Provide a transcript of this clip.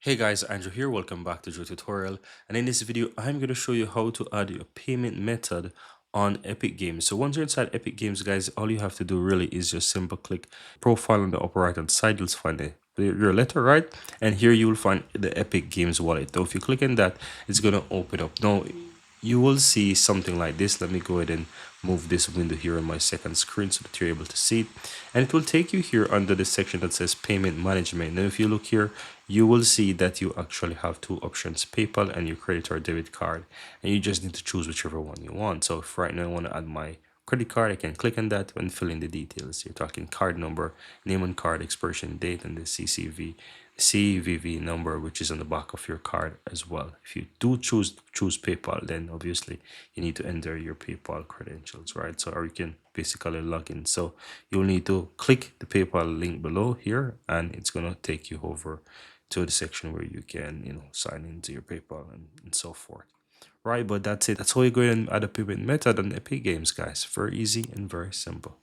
Hey guys, Andrew here. Welcome back to Joe Tutorial. And in this video, I'm going to show you how to add a payment method on Epic Games. So once you're inside Epic Games, guys, all you have to do really is just simple click profile on the upper right hand side. You'll find your letter, right? And here you will find the Epic Games wallet. Now, if you click on that, it's going to open up. Now, you will see something like this. Let me go ahead and move this window here on my second screen so that you're able to see it, and it will take you here under the section that says payment management. Now if you look here, you will see that you actually have two options, PayPal and your credit or debit card, and you just need to choose whichever one you want. So if right now I want to add my credit card, I can click on that and fill in the details. You're talking card number, name on card, expiration date, and the CVV number, which is on the back of your card as well. If you do choose PayPal, then obviously you need to enter your PayPal credentials, right? So, or you can basically log in. So you'll need to click the PayPal link below here, and it's gonna take you over to the section where you can, sign into your PayPal and so forth. Right, but that's it. That's how you go ahead and add a payment method on Epic Games, guys. Very easy and very simple.